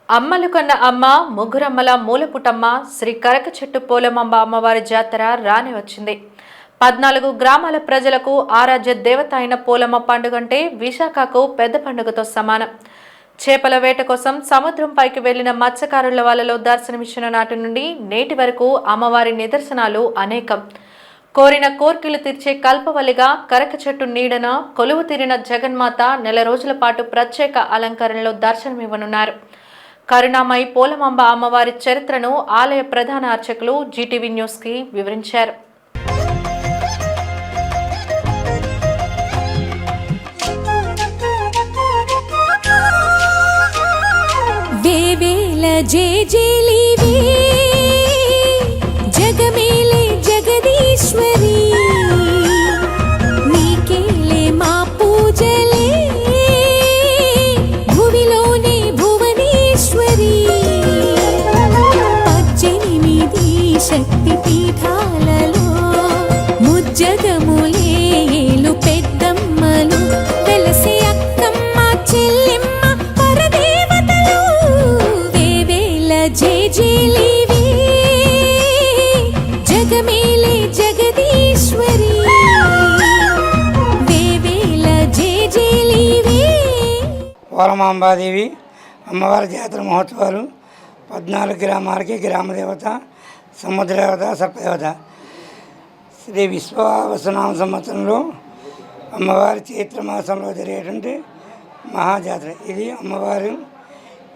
అమ్మలు కన్న అమ్మ ముగ్గురమ్మల మూలపుటమ్మ శ్రీ కరకచెట్టు పోలమాంబ అమ్మవారి జాతర రాని వచ్చింది. 14 గ్రామాల ప్రజలకు ఆరాధ్య దేవత అయిన పోలమ్మ పండుగంటే విశాఖకు పెద్ద పండుగతో సమానం. చేపల వేట కోసం సముద్రం పైకి వెళ్లిన మత్స్యకారుల వాళ్ళలో దర్శనమిచ్చిన నాటి నుండి నేటి వరకు అమ్మవారి నిదర్శనాలు అనేకం. కోరిన కోర్కెలు తీర్చే కల్పవల్లిగా కరకచెట్టు నీడన కొలువు తీరిన జగన్మాత నెల రోజుల పాటు ప్రత్యేక అలంకరణలో దర్శనమివ్వనున్నారు. కరుణామయి పోలమాంబ అమ్మవారి చరిత్రను ఆలయ ప్రధాన అర్చకులు జీటీవీ న్యూస్ కి వివరించారు. జగమేలే జగదీశ్వరి నీకేలే మా పూజలే భువిలోనే భువనేశ్వరి 18 శక్తి పీఠాలలో ముజ్జగములే ఏలు పెద్దమ్మలు వెలసే అక్కమ్మ చెల్లెమ్మ పరదేవతలు వేవేల జేజేలివే జగమేలే జగదీశ్వరి వేవేల జేజేలివే. పోలమాంబాదేవి అమ్మవారి జాతర మహోత్సవాలు 14 గ్రామాలకి గ్రామదేవత, సముద్రదేవత, సర్పదేవత. శ్రీ విశ్వావసనామ సంవత్సరంలో అమ్మవారి చైత్ర మాసంలో జరిగేటువంటి మహాజాతర. ఇది అమ్మవారు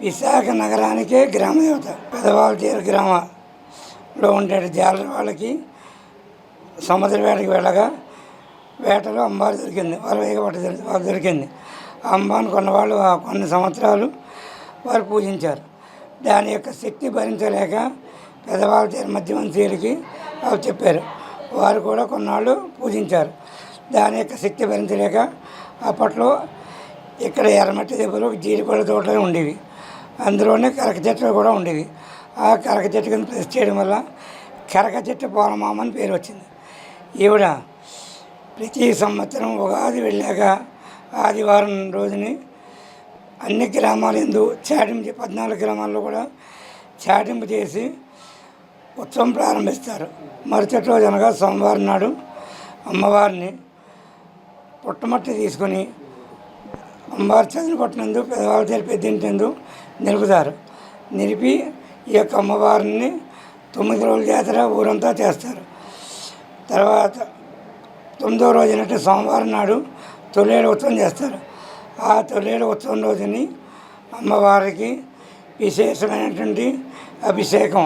విశాఖ నగరానికే గ్రామదేవత. పెదవాళ్ళ తీర గ్రామంలో ఉండే జాలర వాళ్ళకి సముద్ర వేటకి వెళ్ళగా వేటలో అమ్మవారు దొరికింది. వాళ్ళు వేగపట్ట వాళ్ళు దొరికింది. ఆ అమ్మవారిని కొన్నవాళ్ళు కొన్ని సంవత్సరాలు వారు పూజించారు. దాని యొక్క శక్తి భరించలేక పెదవాళ్ళ తీర మధ్యవంశీయులకి వాళ్ళు చెప్పారు. వారు కూడా కొన్నాళ్ళు పూజించారు. దాని యొక్క శక్తి భరించలేక అప్పట్లో ఇక్కడ ఎర్రమట్టి దెబ్బలు జీడిపళ్ళ తోటలు ఉండేవి. అందులోనే కరక చెట్లు కూడా ఉండేవి. ఆ కరక చెట్టు కింద ప్రెస్ చేయడం వల్ల కరక చెట్టు పోలమామ అని పేరు వచ్చింది. ఈవిడ ప్రతి సంవత్సరం ఉగాది వెళ్ళాక ఆదివారం రోజుని అన్ని గ్రామాల యందు చాటింపు 14 గ్రామాల్లో కూడా చాటింపు చేసి ఉత్సవం ప్రారంభిస్తారు. మరుసటి రోజు అనగా సోమవారం నాడు అమ్మవారిని పుట్టమట్టి తీసుకొని అమ్మవారి చదివిన పట్టినందు పెదవాళ్ళ దగ్గర పెద్దింటందు నిలుపుతారు. నిలిపి ఈ యొక్క అమ్మవారిని 9 రోజుల జాతర ఊరంతా చేస్తారు. తర్వాత 9వ రోజు అయినట్టు సోమవారం నాడు తొలేడు ఉత్సవం చేస్తారు. ఆ తొలేడు ఉత్సవం రోజుని అమ్మవారికి విశేషమైనటువంటి అభిషేకం,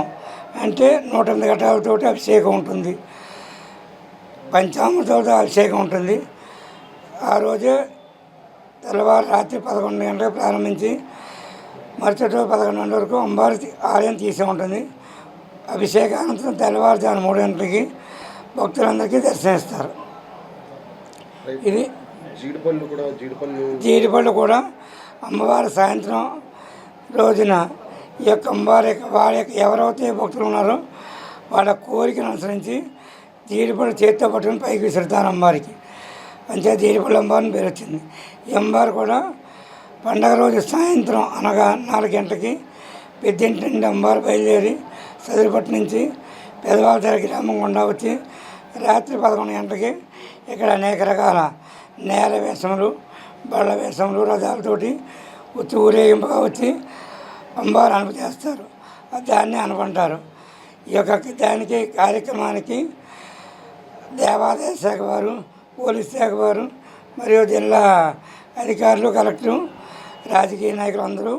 అంటే 108 ఘటాలతోటి అభిషేకం ఉంటుంది. పంచామృతాలతో అభిషేకం ఉంటుంది. ఆ రోజే తెల్లవారు రాత్రి 11 గంటలకు ప్రారంభించి మరుసటి రోజు 11 గంటల వరకు అమ్మవారి ఆలయం తీసే ఉంటుంది. అభిషేకానంతరం తెల్లవారుజాము 3 గంటలకి భక్తులందరికీ దర్శనమిస్తారు. ఇది జీడిపళ్ళు కూడా అమ్మవారి సాయంత్రం రోజున ఈ యొక్క అమ్మవారి వారి యొక్క ఎవరైతే భక్తులు ఉన్నారో వాళ్ళ కోరికను అనుసరించి జీడిపళ్ళు చేతితో పట్టుకుని పైకి విసురుతారు అమ్మవారికి. అంతే జీడిపళ్ళు అమ్మవారిని పేరు వచ్చింది. ఈ అమ్మవారు కూడా పండగ రోజు సాయంత్రం అనగా 4 గంటలకి పెద్దింటి నుండి అమ్మవారు బయలుదేరి సదురుపట్టు నుంచి పెదవాళ్ళ దగ్గర గ్రామం గుండా వచ్చి రాత్రి 11 గంటలకి ఇక్కడ అనేక రకాల నేల వేషములు, బళ్ళ వేషములు, రథాలతోటి వచ్చి ఊరేగింపుగా వచ్చి అమ్మవారు అనుపు చేస్తారు. దాన్ని అనుకుంటారు. ఈ యొక్క దానికి కార్యక్రమానికి దేవాదాయ శాఖ వారు, పోలీస్ శాఖ వారు మరియు జిల్లా అధికారులు, కలెక్టరు, రాజకీయ నాయకులు అందరూ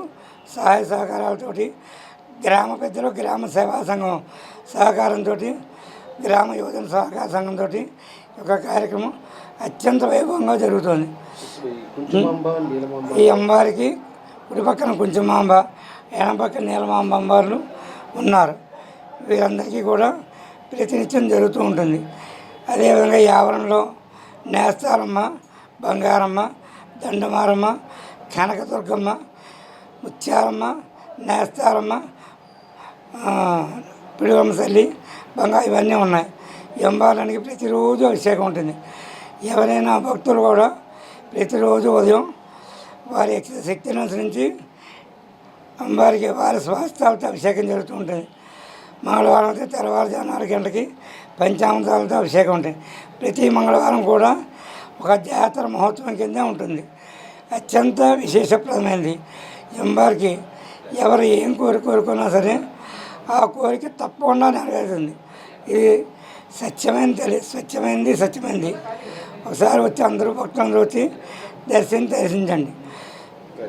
సహాయ సహకారాలతోటి గ్రామ పెద్దలు, గ్రామ సేవా సంఘం సహకారంతో, గ్రామ యువజన సహకార సంఘంతో ఒక కార్యక్రమం అత్యంత వైభవంగా జరుగుతుంది. ఈ అమ్మవారికి కుడి పక్కన కుంచమాంబ, ఎడమ పక్కన నీలమాంబ అమ్మవార్లు ఉన్నారు. వీరందరికీ కూడా ప్రతినిత్యం జరుగుతూ ఉంటుంది. అదేవిధంగా ఈ ఆవరణలో నేస్తారమ్మ, బంగారమ్మ, దండమారమ్మ, కనకదుర్గమ్మ, ముత్యాలమ్మ, నేస్తారమ్మ, పిడుగమ్మ తల్లి, బంగారు ఇవన్నీ ఉన్నాయి. ఈ అమ్మవారికి ప్రతిరోజు అభిషేకం ఉంటుంది. ఎవరైనా భక్తులు కూడా ప్రతిరోజు ఉదయం వారి శక్తిని అనుసరించి అమ్మవారికి వారి స్వాస్థాలతో అభిషేకం జరుగుతూ ఉంటుంది. మంగళవారం అయితే తెల్లవారుజామున 4 గంటలకి పంచామృతాలతో అభిషేకం ఉంటుంది. ప్రతి మంగళవారం కూడా ఒక జాతర మహోత్సవం కిందే ఉంటుంది. అత్యంత విశేషప్రదమైనది. అమ్మవారికి ఎవరు ఏం కోరుకున్నా సరే ఆ కోరిక తప్పకుండా నెరవేరుతుంది. ఇది స్వచ్ఛమైనది. ఒకసారి వచ్చి అందరూ భక్తులందరూ వచ్చి దర్శించండి.